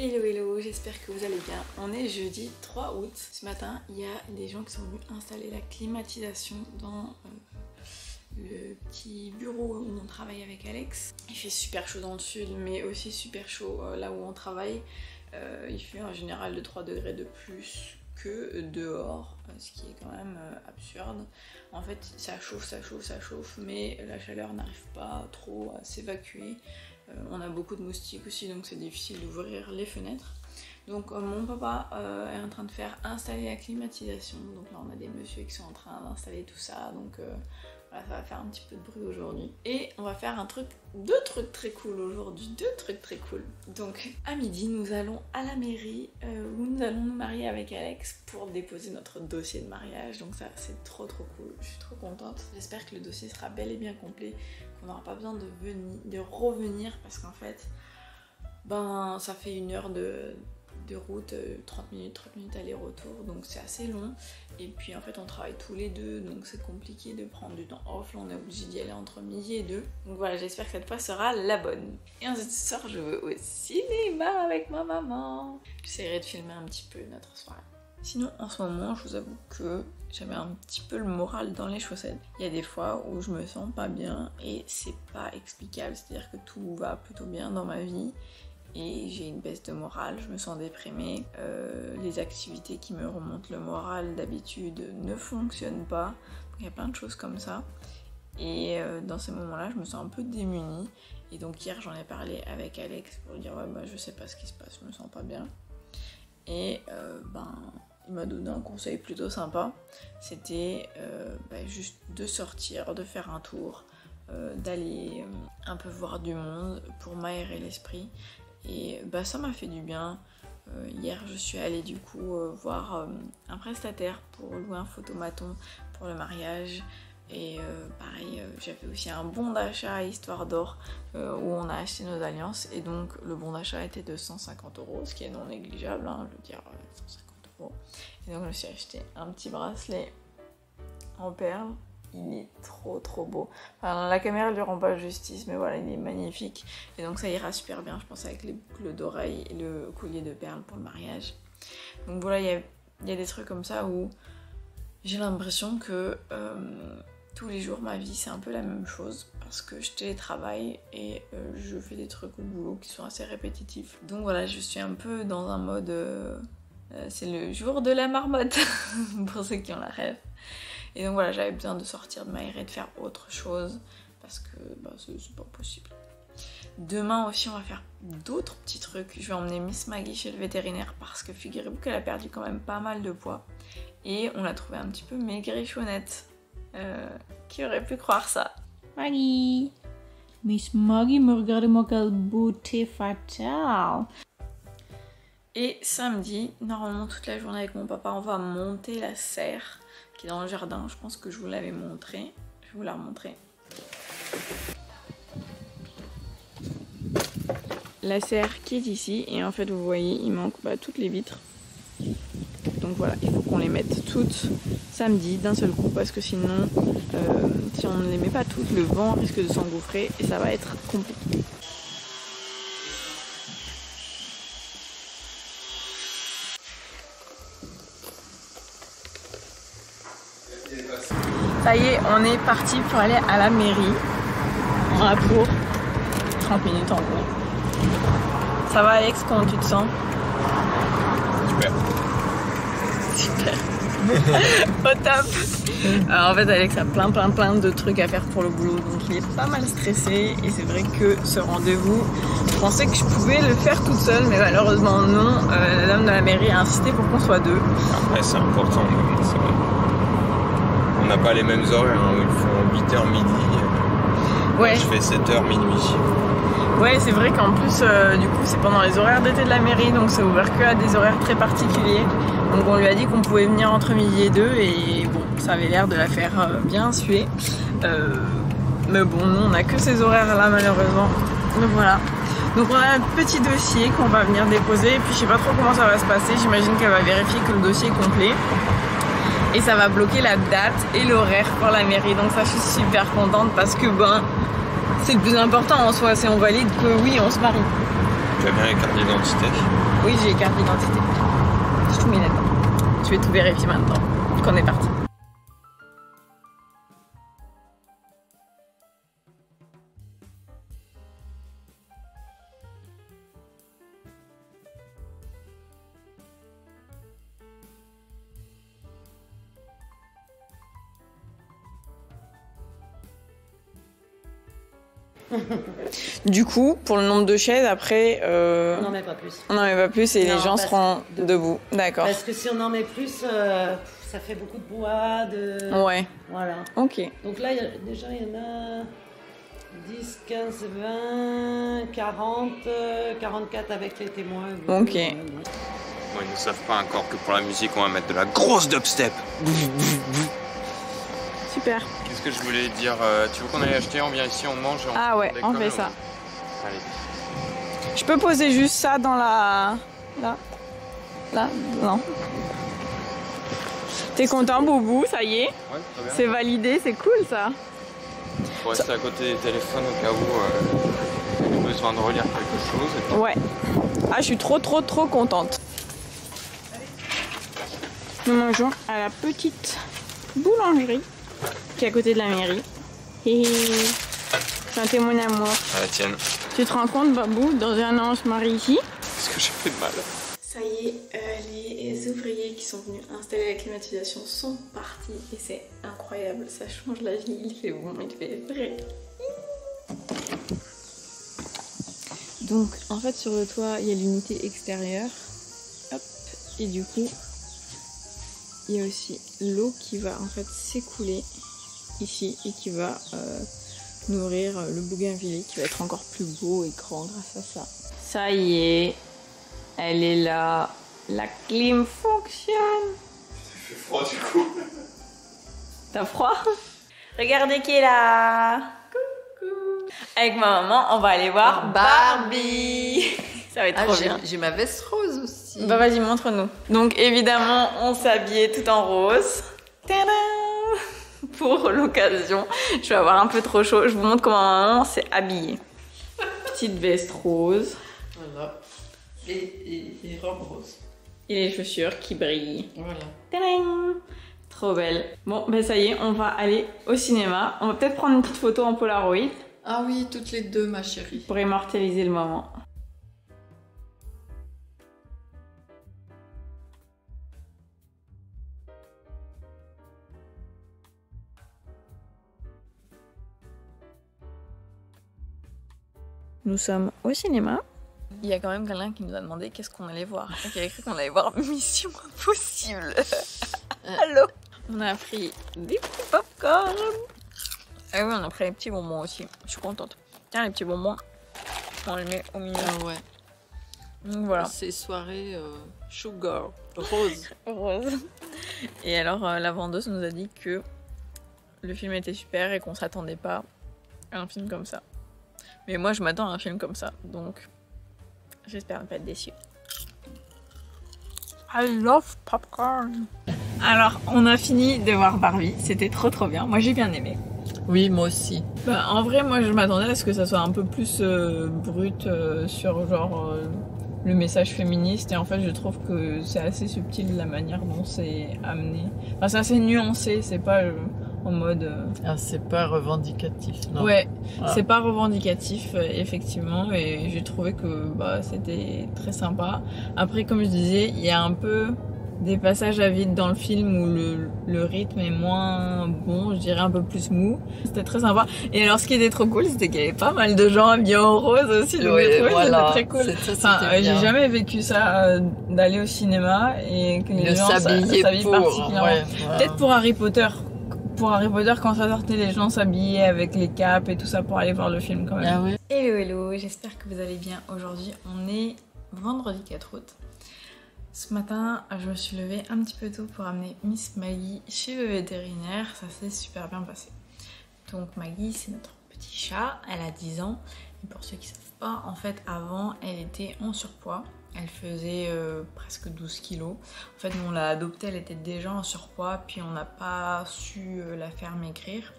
Hello hello, j'espère que vous allez bien. On est jeudi 3 août. Ce matin, il y a des gens qui sont venus installer la climatisation dans le petit bureau où on travaille avec Alex. Il fait super chaud dans le sud, mais aussi super chaud là où on travaille. Il fait en général de 3 degrés de plus que dehors, ce qui est quand même absurde. En fait, ça chauffe, mais la chaleur n'arrive pas trop à s'évacuer. On a beaucoup de moustiques aussi, donc c'est difficile d'ouvrir les fenêtres. Donc mon papa est en train de faire installer la climatisation. Donc là on a des messieurs qui sont en train d'installer tout ça. Donc voilà, ça va faire un petit peu de bruit aujourd'hui. Et on va faire deux trucs très cool aujourd'hui. Donc à midi nous allons à la mairie où nous allons nous marier avec Alex pour déposer notre dossier de mariage. Donc ça c'est trop cool, je suis trop contente. J'espère que le dossier sera bel et bien complet, qu'on n'aura pas besoin de revenir parce qu'en fait ça fait 1 heure de route, 30 minutes aller-retour, donc c'est assez long. Et puis en fait on travaille tous les deux, donc c'est compliqué de prendre du temps off. Là on est obligé d'y aller entre midi et 2. Donc voilà, j'espère que cette fois sera la bonne. Et ensuite ce soir je vais au cinéma avec ma maman. J'essaierai de filmer un petit peu notre soirée. Sinon en ce moment je vous avoue que j'avais un petit peu le moral dans les chaussettes. Il y a des fois où je me sens pas bien et c'est pas explicable, c'est-à-dire que tout va plutôt bien dans ma vie et j'ai une baisse de morale, je me sens déprimée, les activités qui me remontent le moral d'habitude ne fonctionnent pas, il y a plein de choses comme ça. Et dans ces moments-là, je me sens un peu démunie. Et donc hier, j'en ai parlé avec Alex pour lui dire ouais, je sais pas ce qui se passe, je me sens pas bien. Et il m'a donné un conseil plutôt sympa. C'était juste de sortir, de faire un tour, d'aller un peu voir du monde pour m'aérer l'esprit. Et ça m'a fait du bien. Hier je suis allée du coup voir un prestataire pour louer un photomaton pour le mariage. Et pareil, j'avais aussi un bon d'achat Histoire d'Or où on a acheté nos alliances. Et donc le bon d'achat était de 150 €, ce qui est non négligeable, hein, je veux dire 150 €. Et donc je me suis acheté un petit bracelet en perles. Il est trop beau. Enfin, la caméra ne lui rend pas justice, mais voilà, il est magnifique. Et donc ça ira super bien, je pense, avec les boucles d'oreilles et le collier de perles pour le mariage. Donc voilà, il y a des trucs comme ça où j'ai l'impression que tous les jours, ma vie, c'est un peu la même chose. Parce que je télétravaille et je fais des trucs au boulot qui sont assez répétitifs. Donc voilà, je suis un peu dans un mode... c'est le jour de la marmotte, pour ceux qui ont la rêve. Et donc voilà, j'avais besoin de sortir, de m'aérer, de faire autre chose parce que c'est pas possible. Demain aussi, on va faire d'autres petits trucs. Je vais emmener Miss Maggie chez le vétérinaire parce que figurez-vous qu'elle a perdu quand même pas mal de poids. Et on l'a trouvée un petit peu maigrichonnette. Qui aurait pu croire ça? Maggie! Miss Maggie me regarde-moi quelle beauté fatale! Et samedi, normalement toute la journée avec mon papa, on va monter la serre qui est dans le jardin. Je pense que je vous l'avais montré. Je vais vous la remontrer. La serre qui est ici. Et en fait, vous voyez, il manque toutes les vitres. Donc voilà, il faut qu'on les mette toutes samedi d'un seul coup. Parce que sinon, si on ne les met pas toutes, le vent risque de s'engouffrer. Et ça va être compliqué. Ça y est, on est parti pour aller à la mairie. On a pour 30 minutes en gros. Ça va Alex, comment tu te sens? Super. Au top. Alors en fait Alex a plein de trucs à faire pour le boulot, donc il est pas mal stressé. Et c'est vrai que ce rendez-vous, je pensais que je pouvais le faire toute seule, mais malheureusement non. La dame de la mairie a insisté pour qu'on soit 2. Après c'est important, c'est vrai. On n'a pas les mêmes horaires, hein. Ils font 8h midi. Ouais. Je fais 7h minuit. Ouais, c'est vrai qu'en plus, du coup, c'est pendant les horaires d'été de la mairie, donc c'est ouvert que à des horaires très particuliers. Donc on lui a dit qu'on pouvait venir entre midi et 2, et bon, ça avait l'air de la faire bien suer. Mais bon, nous, on n'a que ces horaires-là, malheureusement. Donc voilà. Donc on a un petit dossier qu'on va venir déposer, et puis je sais pas trop comment ça va se passer. J'imagine qu'elle va vérifier que le dossier est complet. Et ça va bloquer la date et l'horaire pour la mairie. Donc ça, je suis super contente parce que c'est le plus important en soi. C'est on valide que oui, on se marie. Tu as bien les cartes d'identité? Oui, j'ai carte d'identité. J'ai tout mis là-dedans. Je vais tout vérifier maintenant qu'on est parti. Du coup, pour le nombre de chaises, après... On n'en met pas plus. On n'en met pas plus et Non, les gens parce seront que debout. D'accord. Parce que si on en met plus, ça fait beaucoup de bois, de... Ouais, Voilà. ok. Donc là, déjà, il y en a 10, 15, 20, 40, 44 avec les témoins. Ok. Bon, ils ne savent pas encore que pour la musique, on va mettre de la grosse dubstep. Super. Qu'est-ce que je voulais dire? Tu veux qu'on aille acheter? On vient ici, on mange et on Ah ouais, on décolle, fait ça. Allez. Je peux poser juste ça dans la... Là? Non. T'es content, Boubou? Ça y est? Ouais, très bien. C'est validé, c'est cool ça. Faut rester à côté des téléphones au cas où on a besoin de relire quelque chose. Et puis... Ouais. Ah, je suis trop contente. Nous mangeons à la petite boulangerie qui est à côté de la mairie. Et sentez mon amour. À la tienne. Tu te rends compte, Babou, dans un an on se marie ici? Est-ce que j'ai fait de mal? Ça y est, les ouvriers qui sont venus installer la climatisation sont partis et c'est incroyable, ça change la vie, il fait bon, il fait vrai. Donc en fait sur le toit il y a l'unité extérieure, hop, et du coup il y a aussi l'eau qui va en fait s'écouler ici et qui va nourrir le bougainvillier qui va être encore plus beau et grand grâce à ça. Ça y est, elle est là, la clim fonctionne. Il fait froid du coup. T'as froid? Regardez qui est là. Coucou. Avec ma maman, on va aller voir Barbie. Ça va être trop bien. J'ai ma veste rose aussi. Bah vas-y, montre-nous. Donc évidemment, on s'est habillé tout en rose. Tadam! Pour l'occasion. Je vais avoir un peu trop chaud. Je vous montre comment ma maman s'est habillée. Petite veste rose. Voilà. Et robe rose. Et les chaussures qui brillent. Voilà. Tadam! Trop belle. Bon, ben ça y est, on va aller au cinéma. On va peut-être prendre une petite photo en Polaroid Ah oui, toutes les deux, ma chérie. pour immortaliser le moment. Nous sommes au cinéma. Il y a quand même quelqu'un qui nous a demandé qu'est-ce qu'on allait voir. Et qui a écrit qu'on allait voir Mission Impossible. Allô? On a pris des petits popcorn. Ah oui, on a pris les petits bonbons aussi. Je suis contente. Tiens, les petits bonbons, on les met au milieu. Ah ouais. Donc voilà. C'est soirée sugar, rose. Rose. Et alors, la vendeuse nous a dit que le film était super et qu'on s'attendait pas à un film comme ça. Mais moi, je m'attends à un film comme ça, donc j'espère ne pas être déçue. I love popcorn. Alors, on a fini de voir Barbie. C'était trop bien. Moi, j'ai bien aimé. Oui, moi aussi. Bah, en vrai, moi, je m'attendais à ce que ça soit un peu plus brut sur genre le message féministe. Et en fait, je trouve que c'est assez subtil la manière dont c'est amené. Enfin, c'est assez nuancé. C'est pas en mode... Ah, c'est pas revendicatif, non. Ouais, Ah. c'est pas revendicatif, effectivement. Et j'ai trouvé que bah, c'était très sympa. Après, comme je disais, il y a un peu des passages à vide dans le film où le rythme est moins bon, je dirais un peu plus mou. C'était très sympa. Et alors, ce qui était trop cool, c'était qu'il y avait pas mal de gens habillés en rose aussi. Le Ouais, métro, voilà. c'était très cool. C'était J'ai bien. jamais vécu ça d'aller au cinéma et que les De gens s'habiller s'habillent pour. particulièrement. Ouais, voilà. Peut-être pour Harry Potter. Pour Harry Potter, quand ça sortait, les gens s'habillaient avec les capes et tout ça pour aller voir le film quand même. Ah ouais. Hello, j'espère que vous allez bien. Aujourd'hui, on est vendredi 4 août. Ce matin, je me suis levée un petit peu tôt pour amener Miss Maggie chez le vétérinaire. Ça s'est super bien passé. Donc Maggie, c'est notre petit chat. Elle a 10 ans. Et pour ceux qui ne savent pas, en fait, avant, elle était en surpoids. Elle faisait presque 12 kilos. En fait, nous, on l'a adoptée, elle était déjà en surpoids. Puis on n'a pas su la faire maigrir.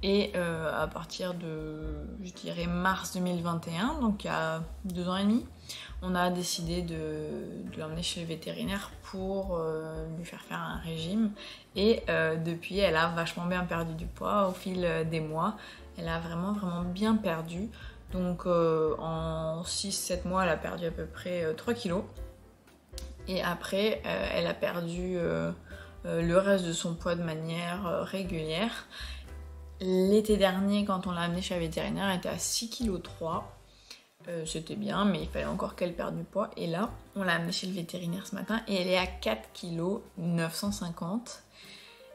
Et à partir de, je dirais, mars 2021, donc il y a 2 ans et demi, on a décidé de l'emmener chez le vétérinaire pour lui faire un régime. Et depuis, elle a vachement bien perdu du poids au fil des mois. Elle a vraiment bien perdu. Donc en 6-7 mois, elle a perdu à peu près 3 kilos. Et après, elle a perdu le reste de son poids de manière régulière. L'été dernier, quand on l'a amenée chez la vétérinaire, elle était à 6,3 kg. C'était bien, mais il fallait encore qu'elle perde du poids. Et là, on l'a amenée chez le vétérinaire ce matin et elle est à 4,950 kg.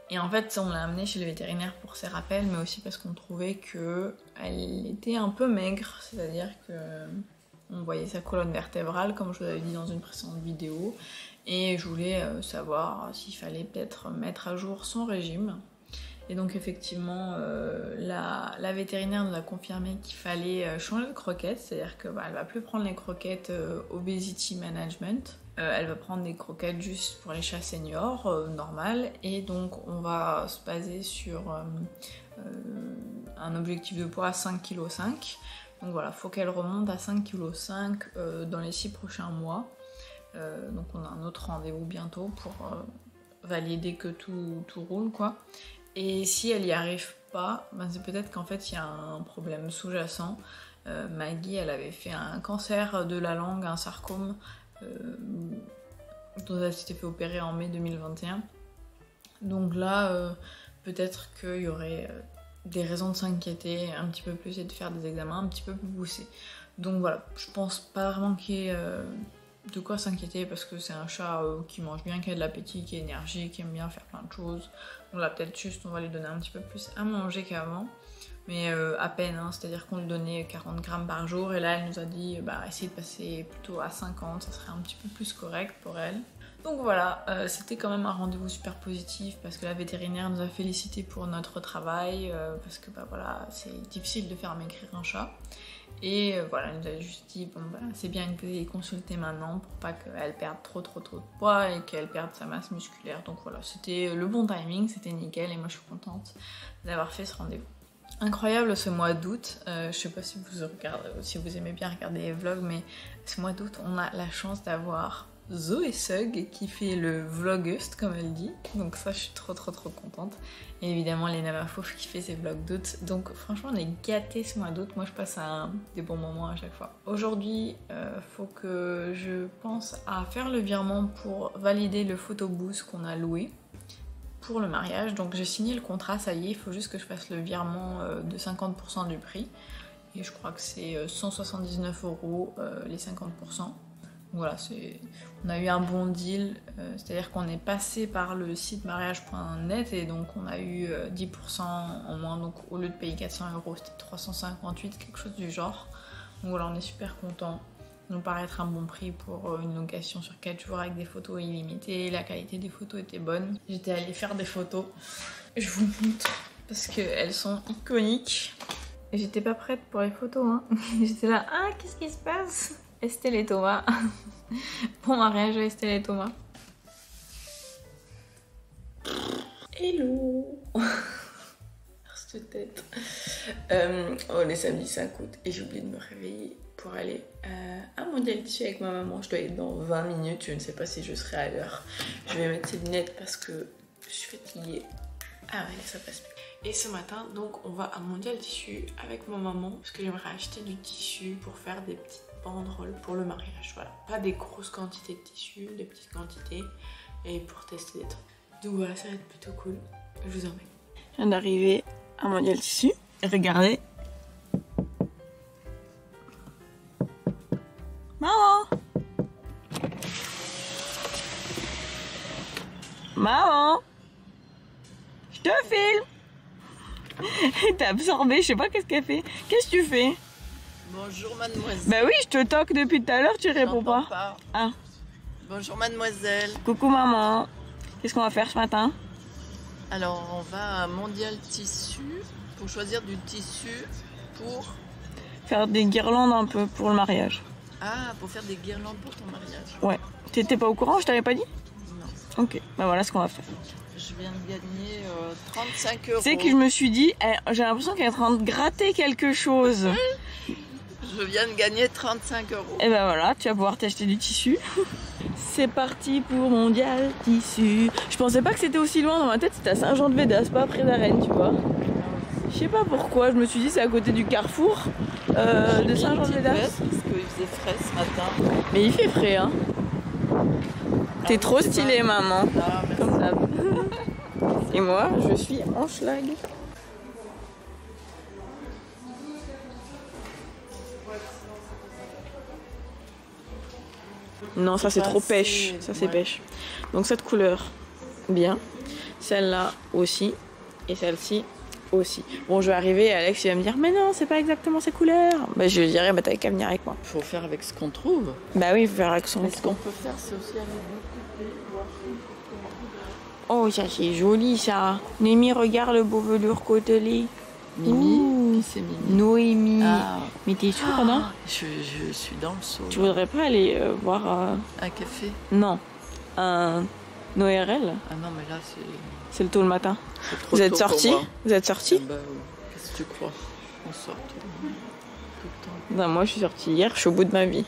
Et en fait, on l'a amenée chez le vétérinaire pour ses rappels, mais aussi parce qu'on trouvait qu'elle était un peu maigre. C'est-à-dire qu'on voyait sa colonne vertébrale, comme je vous avais dit dans une précédente vidéo. Et je voulais savoir s'il fallait peut-être mettre à jour son régime. Et donc effectivement, la vétérinaire nous a confirmé qu'il fallait changer de croquettes, c'est-à-dire qu'elle ne va plus prendre les croquettes Obesity Management, elle va prendre des croquettes juste pour les chats seniors, normales, et donc on va se baser sur un objectif de poids à 5,5 kg. Donc voilà, il faut qu'elle remonte à 5,5 kg dans les 6 prochains mois. Donc on a un autre rendez-vous bientôt pour valider que tout roule, quoi. Et si elle n'y arrive pas, ben c'est peut-être qu'en fait il y a un problème sous-jacent. Maggie, elle avait fait un cancer de la langue, un sarcome, dont elle s'était fait opérer en mai 2021. Donc là, peut-être qu'il y aurait des raisons de s'inquiéter un petit peu plus et de faire des examens un petit peu plus poussés. Donc voilà, je pense pas vraiment qu'il y ait de quoi s'inquiéter parce que c'est un chat qui mange bien, qui a de l'appétit, qui est énergique, qui aime bien faire plein de choses. Donc là peut-être juste on va lui donner un petit peu plus à manger qu'avant, mais à peine, hein, c'est-à-dire qu'on lui donnait 40 grammes par jour et là elle nous a dit essayez de passer plutôt à 50, ça serait un petit peu plus correct pour elle. Donc voilà, c'était quand même un rendez-vous super positif parce que la vétérinaire nous a félicité pour notre travail, parce que voilà, c'est difficile de faire maigrir un chat. Et voilà, elle nous a juste dit c'est bien que vous ayez consulté maintenant pour pas qu'elle perde trop de poids et qu'elle perde sa masse musculaire. Donc voilà, c'était le bon timing, c'était nickel et moi je suis contente d'avoir fait ce rendez-vous. Incroyable ce mois d'août, je sais pas si vous aimez bien regarder les vlogs, mais ce mois d'août on a la chance d'avoir Zoé Sugg qui fait le vlogust comme elle dit, donc ça je suis trop contente. Et évidemment Léna Mafouf qui fait ses vlogs d'août, donc franchement on est gâtés ce mois d'août, moi je passe des bons moments à chaque fois. Aujourd'hui faut que je pense à faire le virement pour valider le photobooth qu'on a loué pour le mariage, donc j'ai signé le contrat, ça y est, il faut juste que je fasse le virement de 50% du prix, et je crois que c'est 179 € les 50%. Voilà, on a eu un bon deal, c'est-à-dire qu'on est passé par le site mariage.net et donc on a eu 10% en moins, donc au lieu de payer 400 €, c'était 358, quelque chose du genre. Donc voilà, on est super contents. Ça nous paraît être un bon prix pour une location sur 4 jours avec des photos illimitées, la qualité des photos était bonne. J'étais allée faire des photos, je vous montre, parce qu'elles sont iconiques. Et j'étais pas prête pour les photos, hein. J'étais là, qu'est-ce qui se passe ? Estelle et Thomas. Bon mariage à Estelle et Thomas. Hello. Cette tête. On est samedi 5 août et j'ai oublié de me réveiller pour aller à Mondial Tissu avec ma maman. Je dois être dans 20 minutes, je ne sais pas si je serai à l'heure. Je vais mettre ces lunettes parce que je suis fatiguée. Ah ouais, ça passe bien. Et ce matin, donc, on va à Mondial Tissu avec ma maman parce que j'aimerais acheter du tissu pour faire des petites banderoles pour le mariage. Voilà, pas des grosses quantités de tissu, des petites quantités et pour tester des trucs. Donc voilà, ça va être plutôt cool. Je vous emmène. Je viens d'arriver à Mondial Tissu et regardez. Maman! Maman! Je te filme! T'as absorbé, je sais pas qu'est-ce qu'elle fait. Qu'est-ce que tu fais? Bonjour mademoiselle. Bah oui, je te toque depuis tout à l'heure, tu réponds pas. Ah. Bonjour mademoiselle. Coucou maman. Qu'est-ce qu'on va faire ce matin? Alors on va à Mondial Tissu pour choisir du tissu pour... Faire des guirlandes un peu pour le mariage. Ah, pour faire des guirlandes pour ton mariage. Ouais. T'étais pas au courant, je t'avais pas dit? Non. Ok, bah voilà ce qu'on va faire. Je viens de gagner 35 euros. Tu sais que je me suis dit, j'ai l'impression qu'elle est en train de gratter quelque chose. Je viens de gagner 35 euros. Et ben voilà, tu vas pouvoir t'acheter du tissu. C'est parti pour Mondial Tissu. Je pensais pas que c'était aussi loin, dans ma tête c'était à Saint-Jean-de-Védas, pas près d'Arène, tu vois. Je sais pas pourquoi, je me suis dit c'est à côté du carrefour de Saint-Jean-de-Védas. Parce qu'il faisait frais ce matin. Mais il fait frais, hein. T'es trop stylée, maman. Ah, merci. Comme ça. Et moi, je suis en schlag. Non, ça c'est trop pêche. Ça c'est pêche. Donc cette couleur, bien. Celle-là aussi. Et celle-ci aussi. Bon, je vais arriver et Alex il va me dire mais non, c'est pas exactement ces couleurs. Bah je lui dirai bah t'avais qu'à venir avec moi. Faut faire avec ce qu'on trouve. Bah oui, il faut faire avec son. Mais ce qu'on peut faire, c'est aussi aller découper, voir. Oh, ça c'est joli ça. Némi, regarde le beau velours côtelé. Mimi, Ouh. qui c'est Mimi? Noémie. Ah. Mais t'es sûre, non? Je suis dans le saut. Tu voudrais pas aller voir Un café? Non, un ORL. Ah non, mais là, C'est le tôt le matin. c'est trop Vous êtes tôt pour sortis? moi. Vous êtes sortis? Ah bah oui. Qu'est-ce que tu crois? On sort tout le temps. Non, moi je suis sortie hier, je suis au bout de ma vie.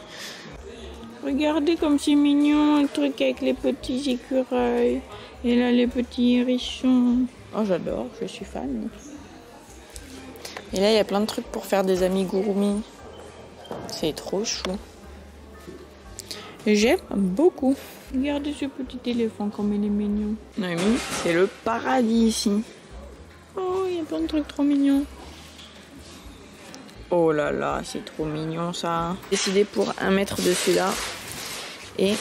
Regardez comme c'est mignon, le truc avec les petits écureuils. Et là les petits hérissons. Oh j'adore, je suis fan. Et là il y a plein de trucs pour faire des amigurumis. C'est trop chou. J'aime beaucoup. Regardez ce petit éléphant comme il est mignon. Noémie, c'est le paradis ici. Oh, il y a plein de trucs trop mignons. Oh là là, c'est trop mignon ça. J'ai décidé pour 1 mètre de celui-là et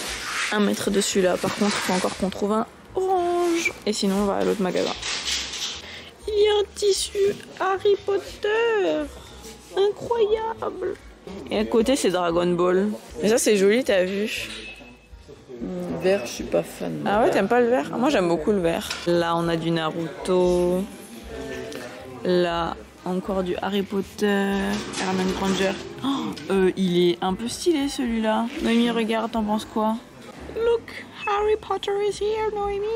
1 mètre de celui-là. Par contre, il faut encore qu'on trouve un orange. Et sinon, on va à l'autre magasin. Il y a un tissu Harry Potter. Incroyable. Et à côté, c'est Dragon Ball. Mais ça, c'est joli, t'as vu? Vert, je suis pas fan. Ah ouais, t'aimes pas le vert? Moi, j'aime beaucoup le vert. Là, on a du Naruto. Là, encore du Harry Potter. Hermione Granger. Oh, il est un peu stylé, celui-là. Noémie, regarde, t'en penses quoi? Look, Harry Potter is here, Noémie.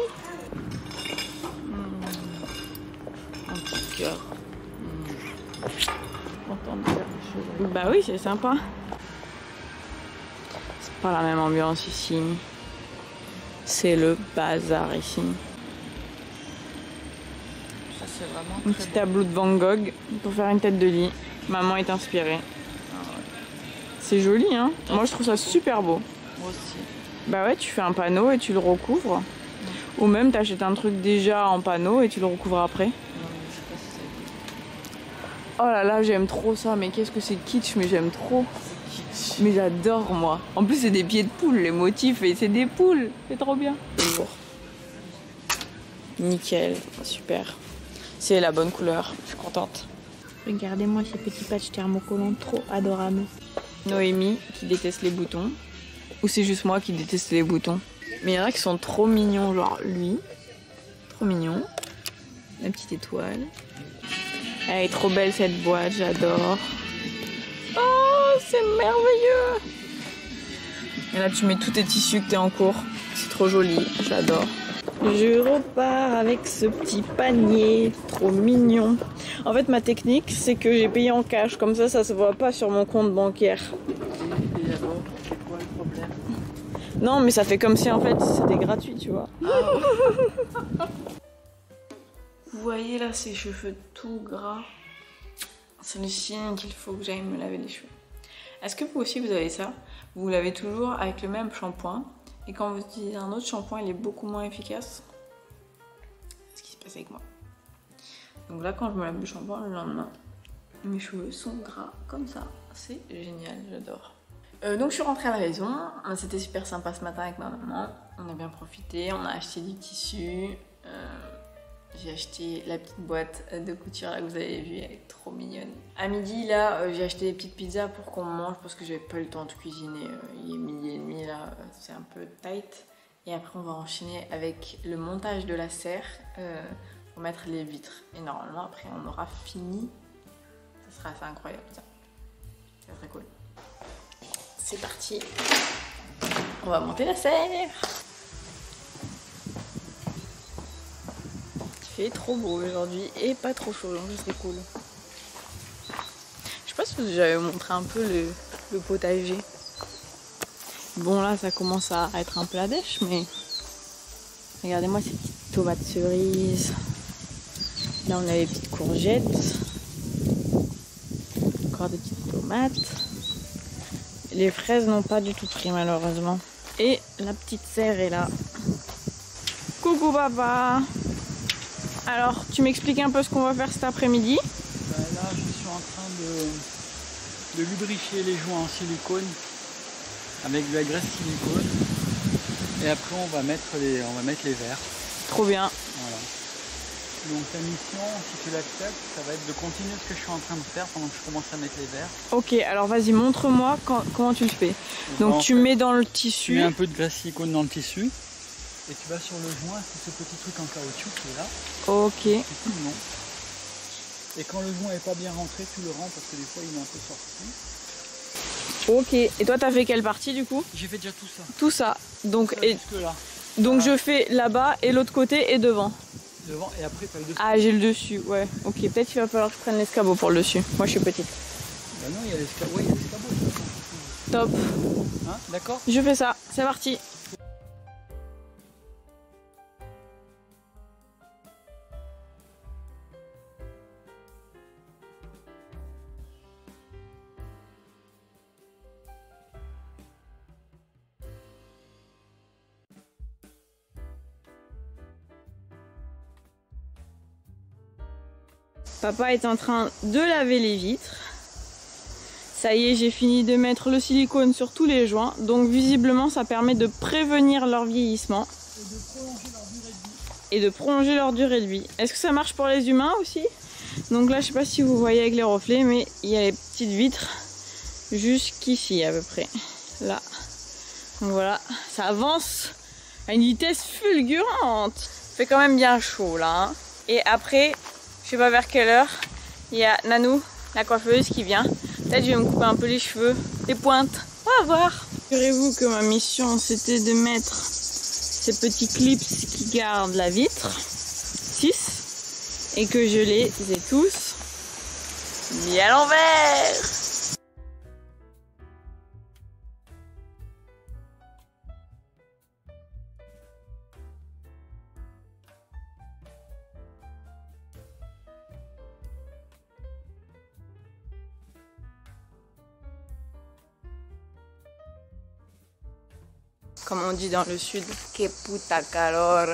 Un petit cœur. Content de faire des choses. Bah oui, c'est sympa. C'est pas la même ambiance ici. C'est le bazar ici. Ça, c'est vraiment Un très petit beau. tableau de Van Gogh pour faire une tête de lit. Maman est inspirée. C'est joli, hein? Moi, je trouve ça super beau. Moi aussi. Bah ouais, tu fais un panneau et tu le recouvres. Ou même t'achètes un truc déjà en panneau et tu le recouvres après. Non, mais je sais pas si c'est Oh là là, j'aime trop ça. Mais qu'est-ce que c'est kitsch, mais j'aime trop. kitsch. Mais j'adore, moi. En plus, c'est des pieds de poule, les motifs, et c'est des poules. C'est trop bien. C'est lourd. Nickel, super. C'est la bonne couleur, je suis contente. Regardez-moi ces petits patchs thermocollants, trop adorables. Noémie, qui déteste les boutons. Ou c'est juste moi qui déteste les boutons. Mais il y en a qui sont trop mignons, genre lui. Trop mignon. La petite étoile. Elle est trop belle cette boîte, j'adore. Oh, c'est merveilleux! Et là, tu mets tous tes tissus que t'es en cours. C'est trop joli, j'adore. Je repars avec ce petit panier, trop mignon. En fait, ma technique, c'est que j'ai payé en cash. Comme ça se voit pas sur mon compte bancaire. Et alors, c'est quoi le problème? Non, mais ça fait comme si, en fait, c'était gratuit, tu vois. Vous voyez là, ces cheveux tout gras. C'est le signe qu'il faut que j'aille me laver les cheveux. Est-ce que vous aussi vous avez ça? Vous vous lavez toujours avec le même shampoing et quand vous utilisez un autre shampoing, il est beaucoup moins efficace? C'est ce qui se passe avec moi. Donc là, quand je me lave le shampoing, le lendemain, mes cheveux sont gras comme ça. C'est génial, j'adore. Donc je suis rentrée à la maison. C'était super sympa ce matin avec ma maman. On a bien profité, on a acheté du tissu. J'ai acheté la petite boîte de couture là que vous avez vue, elle est trop mignonne. À midi là, j'ai acheté des petites pizzas pour qu'on mange parce que j'avais pas eu le temps de cuisiner. Il est 12h30 là, c'est un peu tight. Et après on va enchaîner avec le montage de la serre pour mettre les vitres. Et normalement après on aura fini. Ça sera assez incroyable ça. C'est très cool. C'est parti. On va monter la serre. fait trop beau aujourd'hui et pas trop chaud, donc c'est cool. Je sais pas si j'avais montré un peu le potager. Bon là ça commence à être un peu la dèche, mais regardez-moi ces petites tomates cerises. Là on a les petites courgettes. Encore des petites tomates. Les fraises n'ont pas du tout pris malheureusement. Et la petite serre est là. Coucou papa. Alors tu m'expliques un peu ce qu'on va faire cet après-midi? Là je suis en train de lubrifier les joints en silicone avec de la graisse silicone. Et après on va mettre les verres. Trop bien. Voilà. Donc ta mission, si tu l'acceptes, ça va être de continuer ce que je suis en train de faire pendant que je commence à mettre les verres. Ok, alors vas-y, montre-moi comment tu le fais. Donc tu mets dans le tissu. Tu mets un peu de graisse silicone dans le tissu. Et tu vas sur le joint, c'est ce petit truc en caoutchouc qui est là. Ok. C'est tout le long. Et quand le joint est pas bien rentré, tu le rends parce que des fois il est un peu sorti. Ok. Et toi, t'as fait quelle partie du coup? J'ai fait déjà tout ça. Tout ça. Donc, Tout ça jusque là. Donc je fais là-bas et l'autre côté et devant. Devant et après t'as le dessus. Ah, j'ai le dessus, ouais. Ok, peut-être qu'il va falloir que je prenne l'escabeau pour le dessus. Moi, je suis petite. Bah non, il y a l'escabeau. Ouais, il y a l'escabeau. Top. Hein, d'accord? Je fais ça. C'est parti. Papa est en train de laver les vitres. Ça y est, j'ai fini de mettre le silicone sur tous les joints. Donc visiblement, ça permet de prévenir leur vieillissement. Et de prolonger leur durée de vie. Est-ce que ça marche pour les humains aussi? Donc là, je sais pas si vous voyez avec les reflets, mais il y a les petites vitres jusqu'ici à peu près. Là. Donc voilà, ça avance à une vitesse fulgurante. Il fait quand même bien chaud là. Hein. Et après... je sais pas vers quelle heure, il y a Nanou, la coiffeuse, qui vient. Peut-être je vais me couper un peu les cheveux, les pointes. On va voir. Figurez-vous que ma mission c'était de mettre ces petits clips qui gardent la vitre, 6, et que je les ai tous mis à l'envers. Comme on dit dans le sud, que puta calor.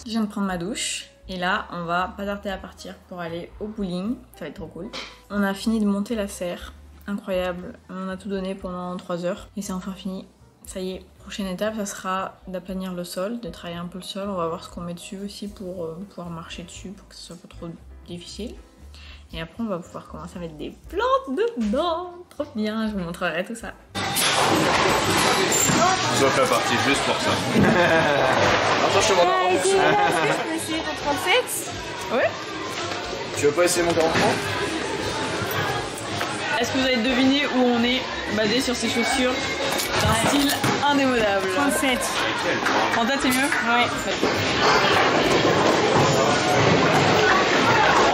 Je viens de prendre ma douche et là on va pas tarder à partir pour aller au bowling, ça va être trop cool. On a fini de monter la serre, incroyable, on a tout donné pendant 3 heures et c'est enfin fini. Ça y est, prochaine étape ça sera d'aplanir le sol, de travailler un peu le sol, on va voir ce qu'on met dessus aussi pour pouvoir marcher dessus pour que ce soit pas trop difficile. Et après on va pouvoir commencer à mettre des plantes dedans, trop bien, je vous montrerai tout ça. Je dois faire partie juste pour ça. Attends, je te montre. Est-ce que je peux essayer ton 37? Oui. Tu veux pas essayer mon 43? Est-ce que vous avez deviné où on est basé sur ces chaussures d'un style indémodable? 37. 37 c'est mieux? Oui.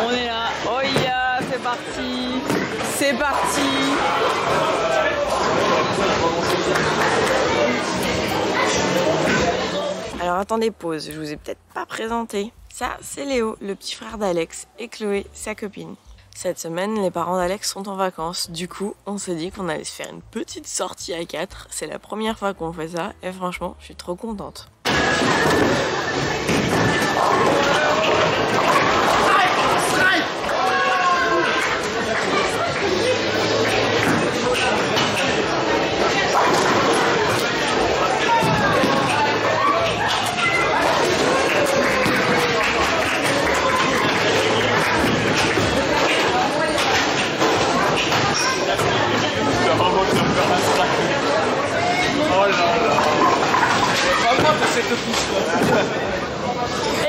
On est là. Oh yeah, c'est parti. C'est parti. Alors attendez, pause, je vous ai peut-être pas présenté. Ça, c'est Léo, le petit frère d'Alex, et Chloé, sa copine. Cette semaine, les parents d'Alex sont en vacances. Du coup, on s'est dit qu'on allait se faire une petite sortie à 4. C'est la première fois qu'on fait ça, et franchement, je suis trop contente.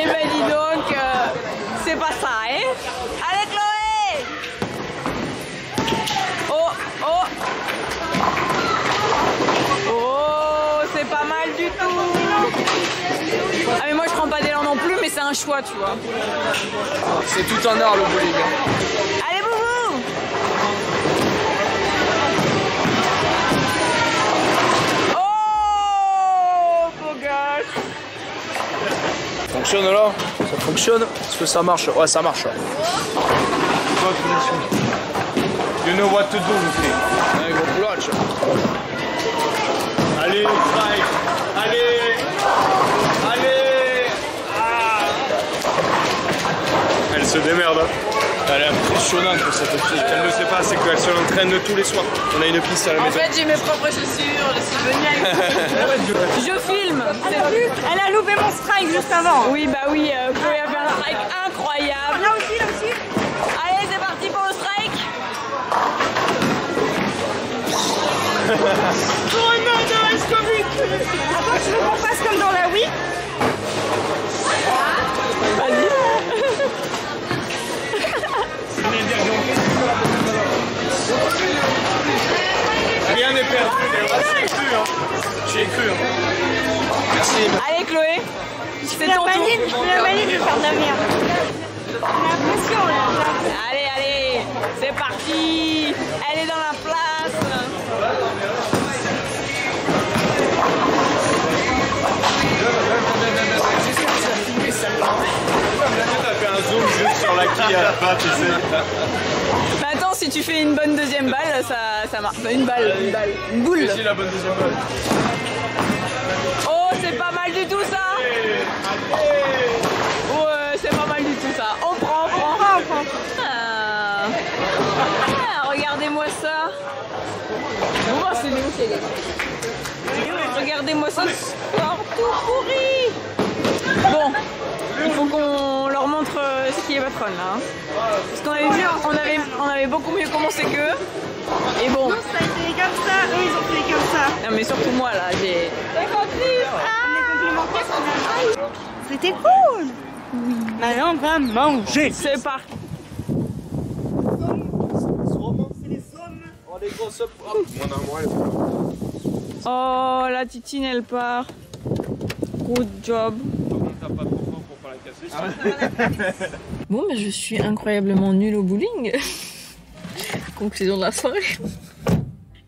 Eh ben dis donc, c'est pas ça, hein? Allez Chloé! Oh, oh! Oh, c'est pas mal du tout! Ah mais moi je prends pas d'élan non plus, mais mais c'est un choix, tu vois. C'est tout un art le bowling. Allez, boubou! Oh, beau gosse! Ça fonctionne là? Ça fonctionne? Est-ce que ça marche? Ouais, ça marche. You know what to do, Luffy. Allez, gros clutch. Allez, strike. Allez. Allez. Ah. Elle se démerde. Elle est impressionnante cette fille. Elle ne sait pas, c'est qu'elle se l'entraîne tous les soirs. On a une piste à la maison. En fait, j'ai mes propres chaussures, je suis venue avec. Je filme! Elle a loupé mon strike juste avant. Oui, bah oui, Chloé a fait un strike incroyable. Là aussi, là aussi. Allez, c'est parti pour le strike! Attends, tu veux qu'on fasse comme dans la Wii? Rien n'est perdu. J'y ai cru. J'y ai cru. Merci. Allez, Chloé! C'est ton tour! Je fais la manip de faire de la merde. J'ai l'impression là. Allez, c'est parti! Elle est dans la place! T'as fait un zoom juste sur la quille à la fin, tu sais. Mais attends, si tu fais une bonne deuxième balle, ça marche. Enfin, une balle, une boule. C'est la bonne deuxième balle. Oh, c'est pas mal du tout ça! Ouais, c'est pas mal du tout ça. On prend. Ah, regardez-moi ça. Oh, c'est nous, c'est les... Regardez-moi ça, sport tout pourri. Bon, il faut qu'on leur montre ce qui est patronne là. Hein. Parce qu'on avait vu, on avait beaucoup mieux commencé qu'eux. Et bon. Ça a été comme ça, eux ils ont fait comme ça. Non mais surtout moi là, j'ai... C'était cool. Oui. Maintenant on va manger. C'est parti. Oh, la titine elle part. Good job. Bon, mais je suis incroyablement nulle au bowling. Conclusion de la soirée.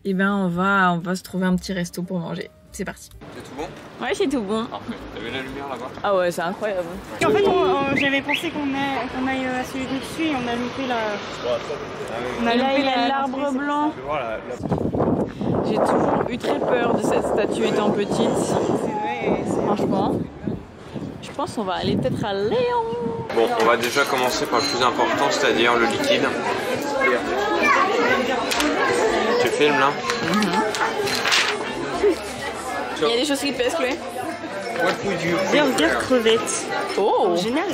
Et ben, on va se trouver un petit resto pour manger. C'est parti. C'est tout bon? Ouais, c'est tout bon. Parfait. T'as vu la lumière là-bas? Ah ouais, c'est incroyable. En fait, j'avais pensé qu'on aille à celui de dessus et on a loupé la. On a Et là, loupé il y a la l'arbre blanc. Voilà. J'ai toujours eu très peur de cette statue étant petite. C'est vrai. Franchement. Je pense qu'on va aller peut-être à Léon. Bon, on va déjà commencer par le plus important, c'est-à-dire le liquide. Tu filmes là? Il y a des choses qui te plaisent, Chloé? Burger crevette. Oh, Génial.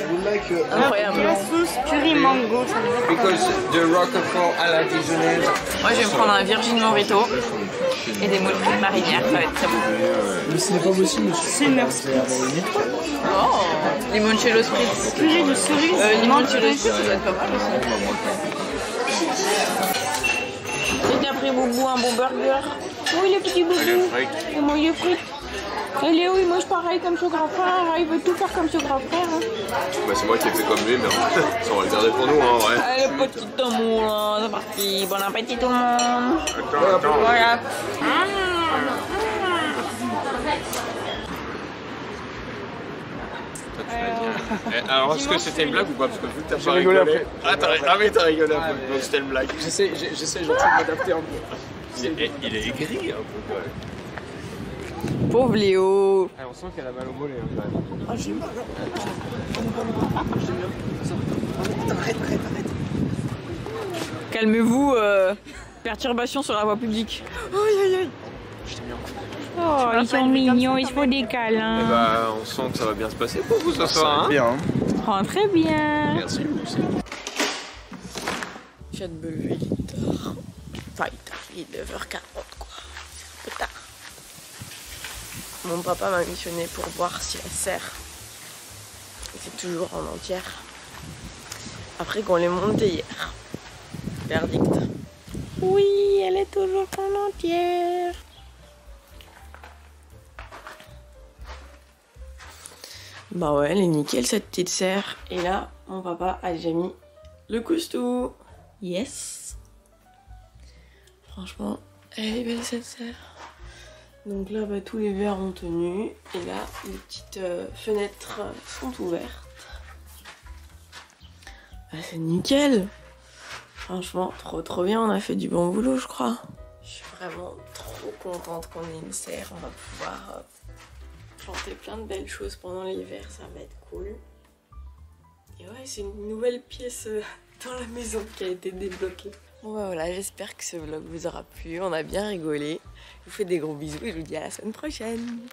incroyable. La sauce curry mango. Ça me fait Because the roquefort à la dijonnaise. Moi, je vais me prendre un Virgin Morito et des moules frites marinières, ça va être très bon. Mais ce n'est pas possible, monsieur. c'est merci. Oh, limoncello spritz. Purée de cerise. Limoncello spritz, ça doit être pas mal aussi. Et t'as pris Boubou un bon burger. Oui, le petit Boubou. Et moi, il est frites. Et Léo, il mange pareil comme son grand frère. Il veut tout faire comme son grand frère. Bah, c'est moi qui ai fait comme lui, mais ça on va le garder pour nous, hein, ouais. Allez, petit amour, là, c'est parti. Bon appétit tout le monde. Attends. Voilà. Alors, est-ce que c'était une blague ou pas? Parce que vu que t'as pas rigolé. Ah, mais t'as rigolé un peu. Donc c'était une blague. J'essaie gentiment de m'adapter un peu. Il est aigri un peu quand même. Pauvre Léo. On sent qu'elle a mal au mollet quand même. Calmez-vous, perturbation sur la voie publique. Oh, ils sont mignons, il faut des câlins. Et bah, on sent que ça va bien se passer pour vous ce soir. Hein. Bien. Oh, très bien. Merci vous aussi. J'ai de lever, il est tard. Enfin, il est 9h40 quoi. C'est un peu tard. Mon papa m'a missionné pour voir si elle sert. C'est toujours en entière. Après qu'on l'ait montée hier. Verdict. Oui, elle est toujours en entière. Bah ouais, elle est nickel cette petite serre. Et là, mon papa a déjà mis le coustou. Yes. Franchement, elle est belle cette serre. Donc là, bah, tous les verres ont tenu. Et là, les petites fenêtres sont ouvertes. Bah, c'est nickel. Franchement, trop bien. On a fait du bon boulot, je crois. Je suis vraiment trop contente qu'on ait une serre. On va pouvoir planter plein de belles choses pendant l'hiver. Ça va être cool. Et ouais, c'est une nouvelle pièce dans la maison qui a été débloquée. Bon bah voilà, j'espère que ce vlog vous aura plu. On a bien rigolé. Je vous fais des gros bisous et je vous dis à la semaine prochaine.